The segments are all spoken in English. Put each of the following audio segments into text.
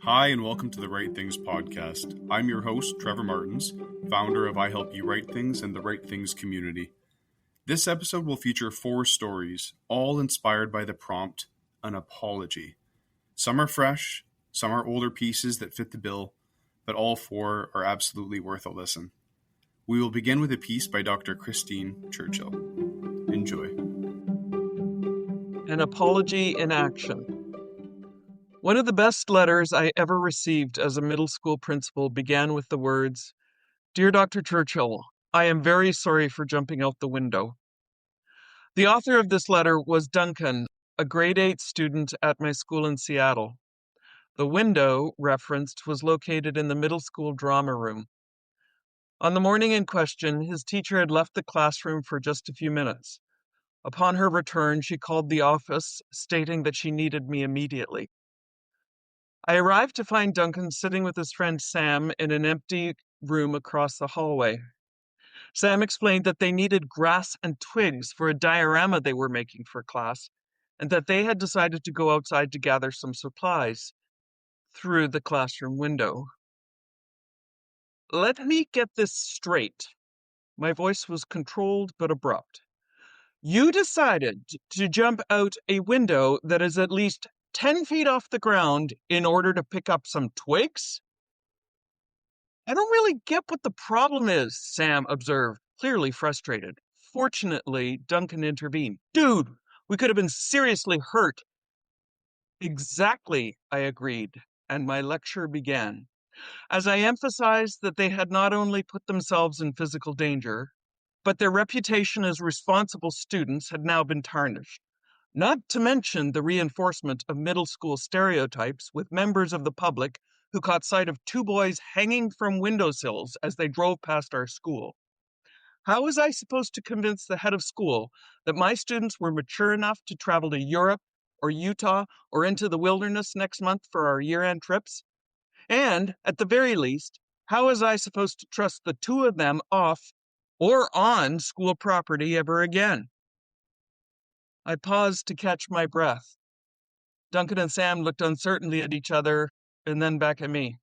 Hi, and welcome to the Right Things podcast. I'm your host, Trevor Martins, founder of I Help You Write Things and the Right Things community. This episode will feature 4 stories, all inspired by the prompt, an apology. Some are fresh, some are older pieces that fit the bill, but all 4 are absolutely worth a listen. We will begin with a piece by Dr. Christine Churchill. Enjoy. An apology in action. One of the best letters I ever received as a middle school principal began with the words, "Dear Dr. Churchill, I am very sorry for jumping out the window." The author of this letter was Duncan, a grade 8 student at my school in Seattle. The window referenced was located in the middle school drama room. On the morning in question, his teacher had left the classroom for just a few minutes. Upon her return, she called the office, stating that she needed me immediately. I arrived to find Duncan sitting with his friend Sam in an empty room across the hallway. Sam explained that they needed grass and twigs for a diorama they were making for class, and that they had decided to go outside to gather some supplies through the classroom window. Let me get this straight. My voice was controlled but abrupt. You decided to jump out a window that is at least 10 feet off the ground in order to pick up some twigs? I don't really get what the problem is, Sam observed, clearly frustrated. Fortunately, Duncan intervened. Dude, we could have been seriously hurt. Exactly, I agreed, and my lecture began. As I emphasized that they had not only put themselves in physical danger, but their reputation as responsible students had now been tarnished. Not to mention the reinforcement of middle school stereotypes with members of the public who caught sight of 2 boys hanging from windowsills as they drove past our school. How was I supposed to convince the head of school that my students were mature enough to travel to Europe or Utah or into the wilderness next month for our year-end trips? And, at the very least, how was I supposed to trust the 2 of them off or on school property ever again? I paused to catch my breath. Duncan and Sam looked uncertainly at each other and then back at me.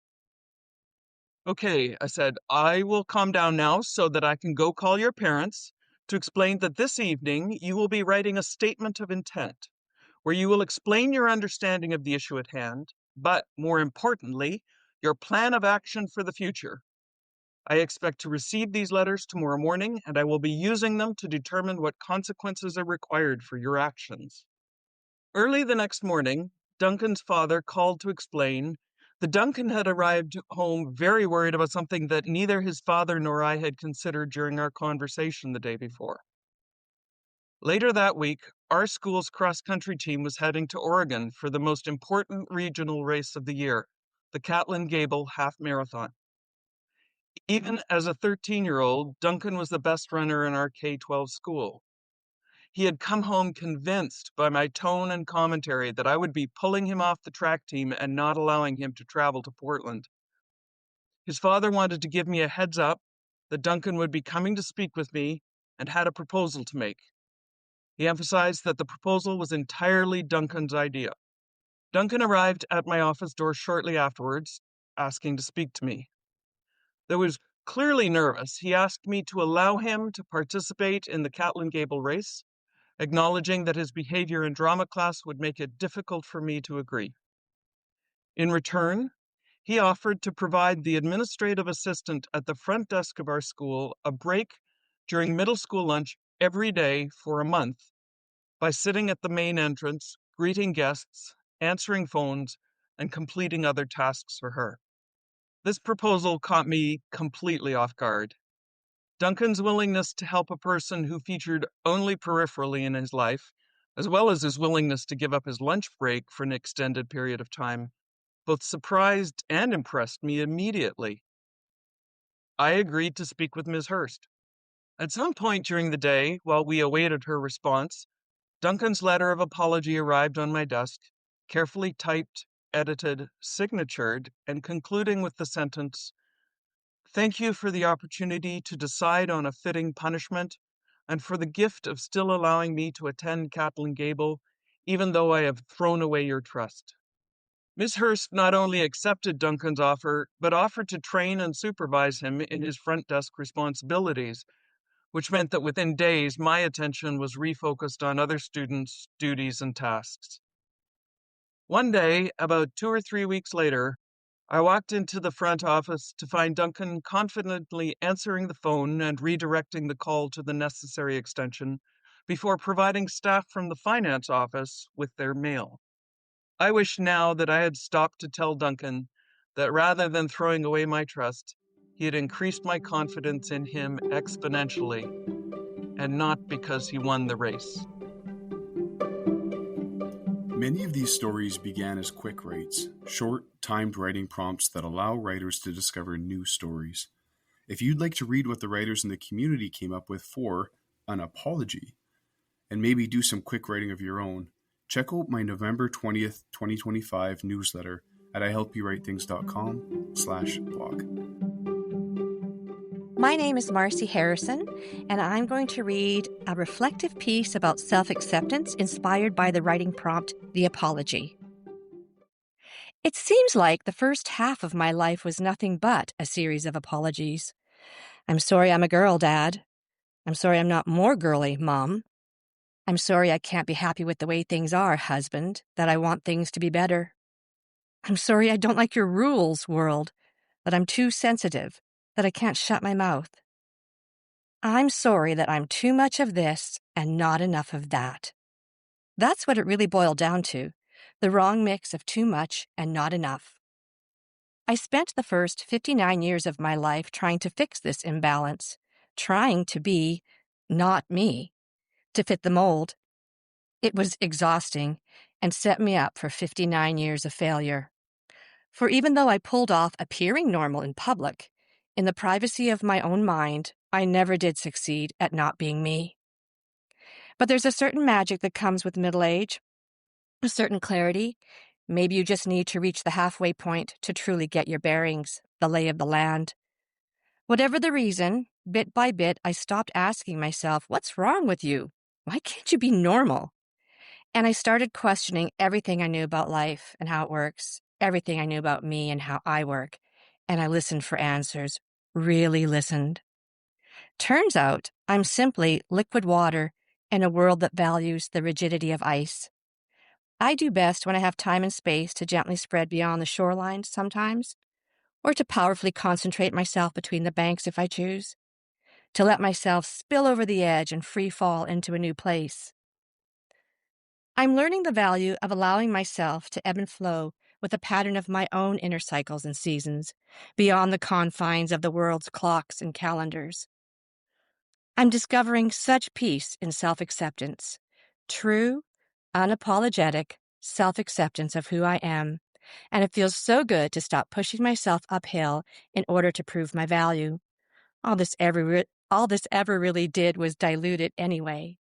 Okay, I said, I will calm down now so that I can go call your parents to explain that this evening you will be writing a statement of intent where you will explain your understanding of the issue at hand, but more importantly, your plan of action for the future. I expect to receive these letters tomorrow morning, and I will be using them to determine what consequences are required for your actions. Early the next morning, Duncan's father called to explain that Duncan had arrived home very worried about something that neither his father nor I had considered during our conversation the day before. Later that week, our school's cross-country team was heading to Oregon for the most important regional race of the year, the Catlin Gable Half Marathon. Even as a 13-year-old, Duncan was the best runner in our K-12 school. He had come home convinced by my tone and commentary that I would be pulling him off the track team and not allowing him to travel to Portland. His father wanted to give me a heads up that Duncan would be coming to speak with me and had a proposal to make. He emphasized that the proposal was entirely Duncan's idea. Duncan arrived at my office door shortly afterwards, asking to speak to me. Though he was clearly nervous, he asked me to allow him to participate in the Catlin Gable race, acknowledging that his behavior in drama class would make it difficult for me to agree. In return, he offered to provide the administrative assistant at the front desk of our school a break during middle school lunch every day for a month by sitting at the main entrance, greeting guests, answering phones, and completing other tasks for her. This proposal caught me completely off guard. Duncan's willingness to help a person who featured only peripherally in his life, as well as his willingness to give up his lunch break for an extended period of time, both surprised and impressed me immediately. I agreed to speak with Ms. Hurst. At some point during the day, while we awaited her response, Duncan's letter of apology arrived on my desk, carefully typed, edited, signatured, and concluding with the sentence, "Thank you for the opportunity to decide on a fitting punishment and for the gift of still allowing me to attend Catlin Gable, even though I have thrown away your trust. Miss Hurst not only accepted Duncan's offer, but offered to train and supervise him in his front desk responsibilities, which meant that within days my attention was refocused on other students' duties and tasks. One day, about 2 or 3 weeks later, I walked into the front office to find Duncan confidently answering the phone and redirecting the call to the necessary extension before providing staff from the finance office with their mail. I wish now that I had stopped to tell Duncan that rather than throwing away my trust, he had increased my confidence in him exponentially, and not because he won the race. Many of these stories began as quick writes, short, timed writing prompts that allow writers to discover new stories. If you'd like to read what the writers in the community came up with for an apology, and maybe do some quick writing of your own, check out my November 20th, 2025 newsletter at ihelpyourwritethings.com/blog. My name is Marcy Harrison, and I'm going to read a reflective piece about self-acceptance inspired by the writing prompt, The Apology. It seems like the first half of my life was nothing but a series of apologies. I'm sorry I'm a girl, Dad. I'm sorry I'm not more girly, Mom. I'm sorry I can't be happy with the way things are, husband, that I want things to be better. I'm sorry I don't like your rules, world, that I'm too sensitive, that I can't shut my mouth. I'm sorry that I'm too much of this and not enough of that. That's what it really boiled down to, the wrong mix of too much and not enough. I spent the first 59 years of my life trying to fix this imbalance, trying to be not me, to fit the mold. It was exhausting and set me up for 59 years of failure. For even though I pulled off appearing normal in public, in the privacy of my own mind, I never did succeed at not being me. But there's a certain magic that comes with middle age, a certain clarity. Maybe you just need to reach the halfway point to truly get your bearings, the lay of the land. Whatever the reason, bit by bit, I stopped asking myself, what's wrong with you? Why can't you be normal? And I started questioning everything I knew about life and how it works, everything I knew about me and how I work. And I listened for answers, really listened. Turns out I'm simply liquid water in a world that values the rigidity of ice. I do best when I have time and space to gently spread beyond the shoreline sometimes, or to powerfully concentrate myself between the banks if I choose, to let myself spill over the edge and free fall into a new place. I'm learning the value of allowing myself to ebb and flow with a pattern of my own inner cycles and seasons, beyond the confines of the world's clocks and calendars. I'm discovering such peace in self-acceptance, true, unapologetic self-acceptance of who I am, and it feels so good to stop pushing myself uphill in order to prove my value. All this ever really did was dilute it anyway.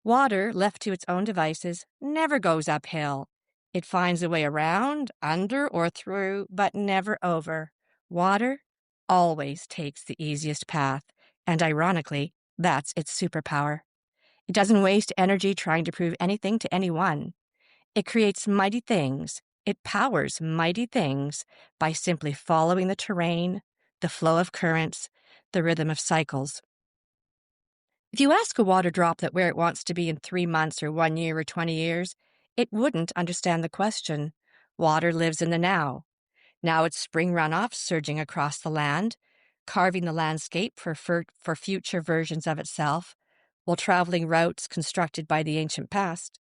Water, left to its own devices, never goes uphill. It finds a way around, under, or through, but never over. Water always takes the easiest path, and ironically, that's its superpower. It doesn't waste energy trying to prove anything to anyone. It creates mighty things. It powers mighty things by simply following the terrain, the flow of currents, the rhythm of cycles. If you ask a water droplet where it wants to be in 3 months or 1 year or 20 years, it wouldn't understand the question. Water lives in the now. Now it's spring runoff surging across the land, carving the landscape for future versions of itself, while traveling routes constructed by the ancient past.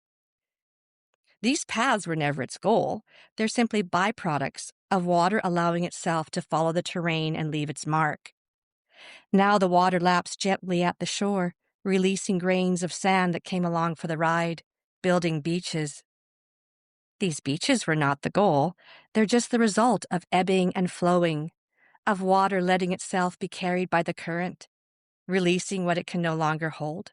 These paths were never its goal. They're simply byproducts of water allowing itself to follow the terrain and leave its mark. Now the water laps gently at the shore, releasing grains of sand that came along for the ride, building beaches. These beaches were not the goal. They're just the result of ebbing and flowing, of water letting itself be carried by the current, releasing what it can no longer hold.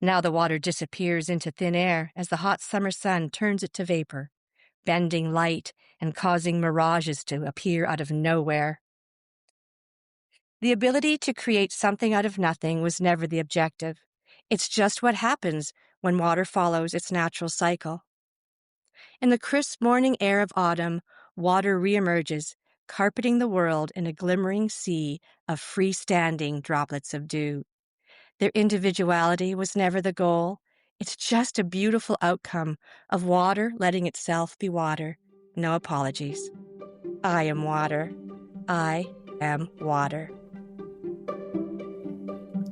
Now the water disappears into thin air as the hot summer sun turns it to vapor, bending light and causing mirages to appear out of nowhere. The ability to create something out of nothing was never the objective. It's just what happens when water follows its natural cycle. In the crisp morning air of autumn, water reemerges, carpeting the world in a glimmering sea of freestanding droplets of dew. Their individuality was never the goal. It's just a beautiful outcome of water letting itself be water. No apologies. I am water. I am water.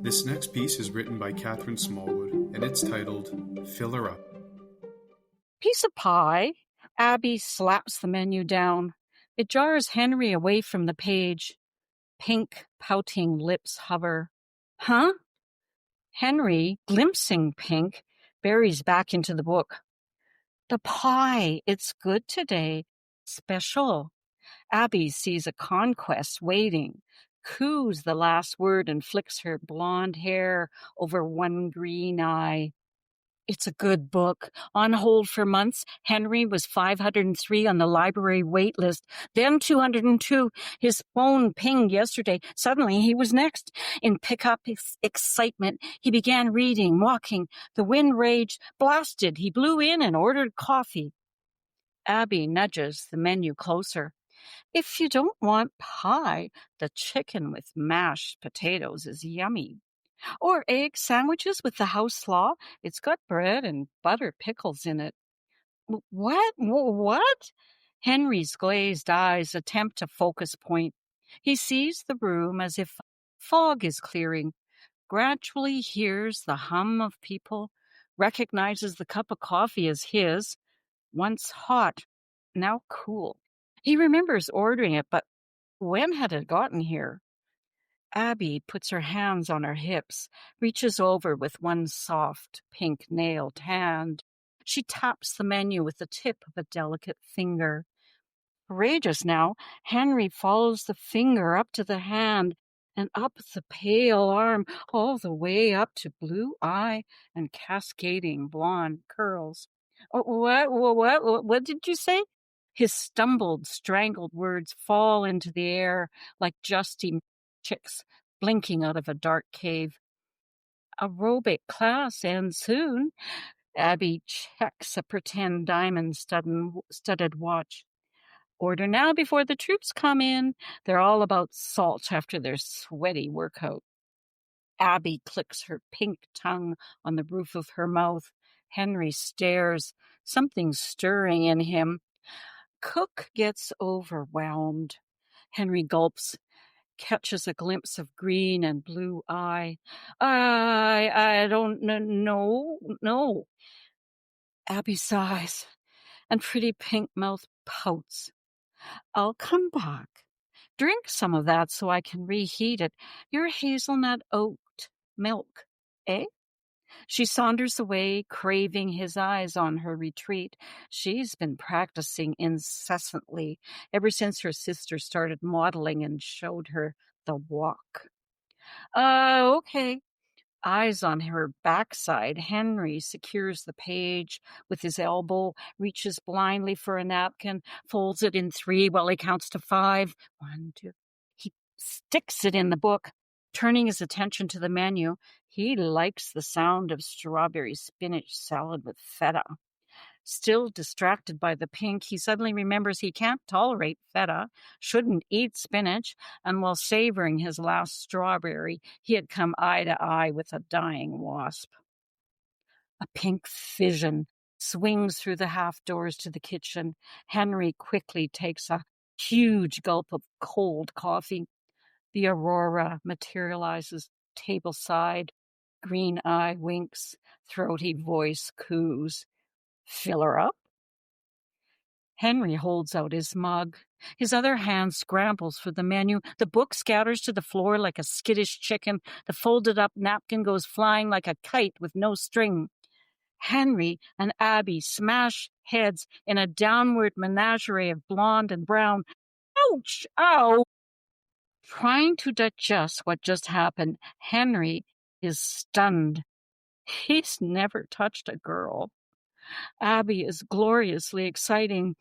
This next piece is written by Catherine Smallwood, and it's titled Fill Her Up. Piece of pie. Abby slaps the menu down. It jars Henry away from the page. Pink, pouting lips hover. Huh? Henry, glimpsing pink, buries back into the book. The pie. It's good today. Special. Abby sees a conquest waiting, coos the last word and flicks her blonde hair over one green eye. It's a good book. On hold for months, Henry was 503 on the library wait list, then 202. His phone pinged yesterday. Suddenly, he was next. In pickup excitement, he began reading, walking. The wind raged, blasted. He blew in and ordered coffee. Abby nudges the menu closer. If you don't want pie, the chicken with mashed potatoes is yummy. Or egg sandwiches with the house slaw. It's got bread and butter pickles in it. What? What? Henry's glazed eyes attempt a focus point. He sees the room as if fog is clearing, gradually hears the hum of people, recognizes the cup of coffee as his, once hot, now cool. He remembers ordering it, but when had it gotten here? Abby puts her hands on her hips, reaches over with one soft, pink nailed hand. She taps the menu with the tip of a delicate finger. Courageous now, Henry follows the finger up to the hand and up the pale arm, all the way up to blue eye and cascading blonde curls. What did you say? His stumbled, strangled words fall into the air like justy chicks blinking out of a dark cave. Aerobic class ends soon. Abby checks a pretend diamond-studded watch. Order now before the troops come in. They're all about salt after their sweaty workout. Abby clicks her pink tongue on the roof of her mouth. Henry stares, something stirring in him. Cook gets overwhelmed. Henry gulps, catches a glimpse of green and blue eye. I don't know. No. Abby sighs, and pretty pink mouth pouts. I'll come back. Drink some of that so I can reheat it. Your hazelnut oat milk, eh? She saunters away, craving his eyes on her retreat. She's been practicing incessantly ever since her sister started modeling and showed her the walk. Okay. Eyes on her backside, Henry secures the page with his elbow, reaches blindly for a napkin, folds it in 3 while he counts to 5. 1, 2. He sticks it in the book, turning his attention to the menu. He likes the sound of strawberry spinach salad with feta. Still distracted by the pink, he suddenly remembers he can't tolerate feta, shouldn't eat spinach, and while savoring his last strawberry, he had come eye to eye with a dying wasp. A pink vision swings through the half doors to the kitchen. Henry quickly takes a huge gulp of cold coffee. The aurora materializes tableside. Green eye winks. Throaty voice coos. Fill her up? Henry holds out his mug. His other hand scrambles for the menu. The book scatters to the floor like a skittish chicken. The folded-up napkin goes flying like a kite with no string. Henry and Abby smash heads in a downward menagerie of blonde and brown. Ouch! Ow! Trying to digest what just happened, Henry is stunned. He's never touched a girl. Abby is gloriously exciting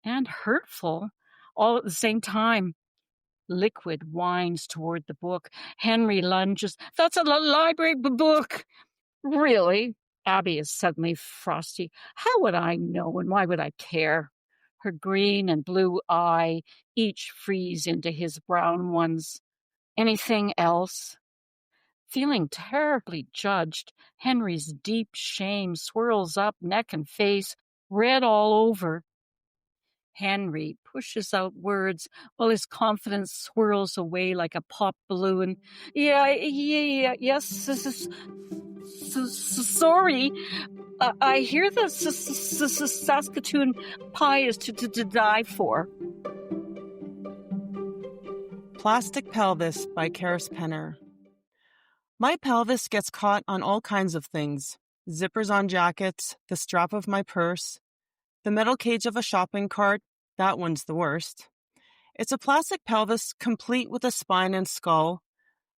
and hurtful all at the same time. Liquid winds toward the book. Henry lunges. That's a library book. Really? Abby is suddenly frosty. How would I know, and why would I care? Her green and blue eye each freeze into his brown ones. Anything else? Feeling terribly judged, Henry's deep shame swirls up neck and face, red all over. Henry pushes out words while his confidence swirls away like a pop balloon. Yes, sorry. I hear the Saskatoon pie is to die for. Plastic Pelvis by Karis. My pelvis gets caught on all kinds of things. Zippers on jackets, the strap of my purse, the metal cage of a shopping cart, that one's the worst. It's a plastic pelvis complete with a spine and skull,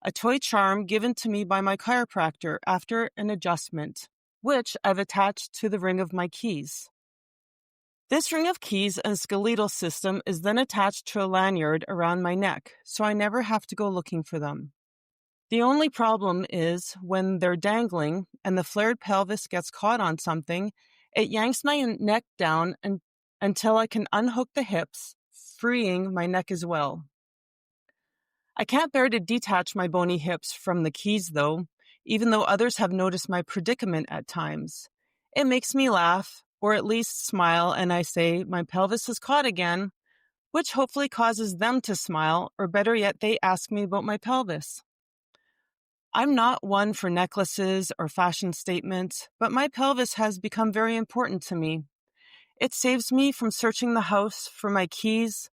a toy charm given to me by my chiropractor after an adjustment, which I've attached to the ring of my keys. This ring of keys and skeletal system is then attached to a lanyard around my neck, so I never have to go looking for them. The only problem is when they're dangling and the flared pelvis gets caught on something, it yanks my neck down until I can unhook the hips, freeing my neck as well. I can't bear to detach my bony hips from the keys, though, even though others have noticed my predicament at times. It makes me laugh, or at least smile, and I say, my pelvis is caught again, which hopefully causes them to smile, or better yet, they ask me about my pelvis. I'm not one for necklaces or fashion statements, but my pelvis has become very important to me. It saves me from searching the house for my keys.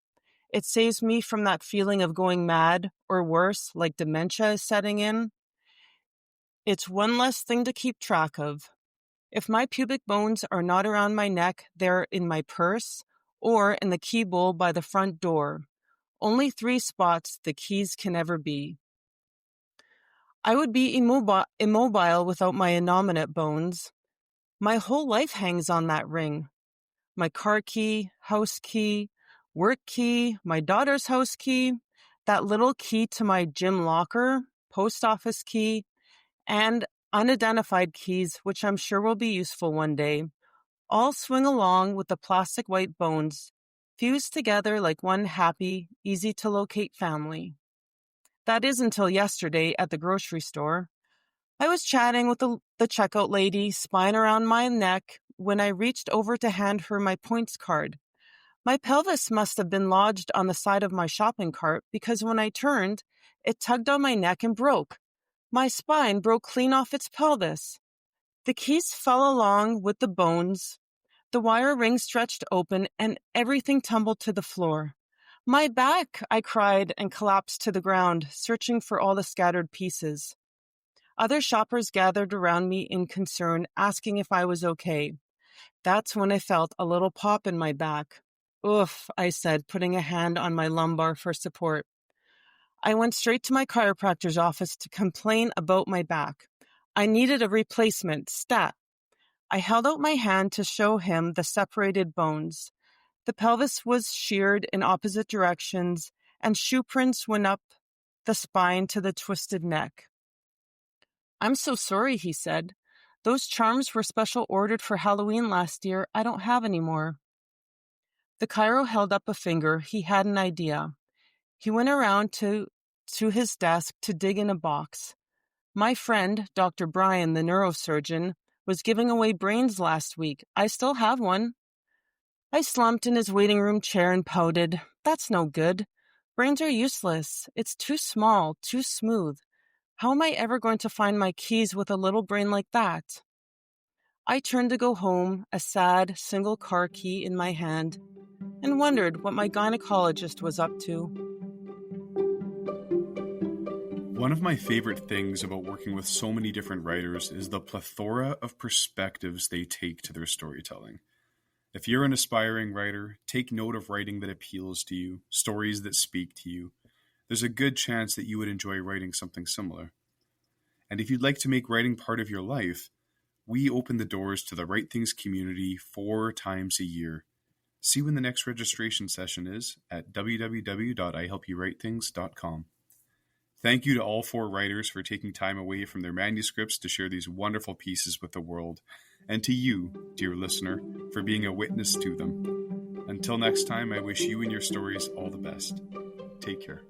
It saves me from that feeling of going mad, or worse, like dementia is setting in. It's one less thing to keep track of. If my pubic bones are not around my neck, they're in my purse or in the key bowl by the front door. Only 3 spots the keys can ever be. I would be immobile without my innominate bones. My whole life hangs on that ring. My car key, house key, work key, my daughter's house key, that little key to my gym locker, post office key, and unidentified keys, which I'm sure will be useful one day, all swing along with the plastic white bones, fused together like one happy, easy-to-locate family. That is until yesterday at the grocery store. I was chatting with the checkout lady, spine around my neck, when I reached over to hand her my points card. My pelvis must have been lodged on the side of my shopping cart because when I turned, it tugged on my neck and broke. My spine broke clean off its pelvis. The keys fell along with the bones. The wire ring stretched open and everything tumbled to the floor. My back, I cried and collapsed to the ground, searching for all the scattered pieces. Other shoppers gathered around me in concern, asking if I was okay. That's when I felt a little pop in my back. Oof, I said, putting a hand on my lumbar for support. I went straight to my chiropractor's office to complain about my back. I needed a replacement, stat. I held out my hand to show him the separated bones. The pelvis was sheared in opposite directions, and shoe prints went up the spine to the twisted neck. I'm so sorry, he said. Those charms were special ordered for Halloween last year. I don't have any more. The chiro held up a finger. He had an idea. He went around to his desk to dig in a box. My friend, Dr. Brian, the neurosurgeon, was giving away brains last week. I still have one. I slumped in his waiting room chair and pouted. That's no good. Brains are useless. It's too small, too smooth. How am I ever going to find my keys with a little brain like that? I turned to go home, a sad, single car key in my hand, and wondered what my gynecologist was up to. One of my favorite things about working with so many different writers is the plethora of perspectives they take to their storytelling. If you're an aspiring writer, take note of writing that appeals to you, stories that speak to you. There's a good chance that you would enjoy writing something similar. And if you'd like to make writing part of your life, we open the doors to the Write Things community 4 times a year. See when the next registration session is at www.ihelpyourwritethings.com. Thank you to all 4 writers for taking time away from their manuscripts to share these wonderful pieces with the world, and to you, dear listener, for being a witness to them. Until next time, I wish you and your stories all the best. Take care.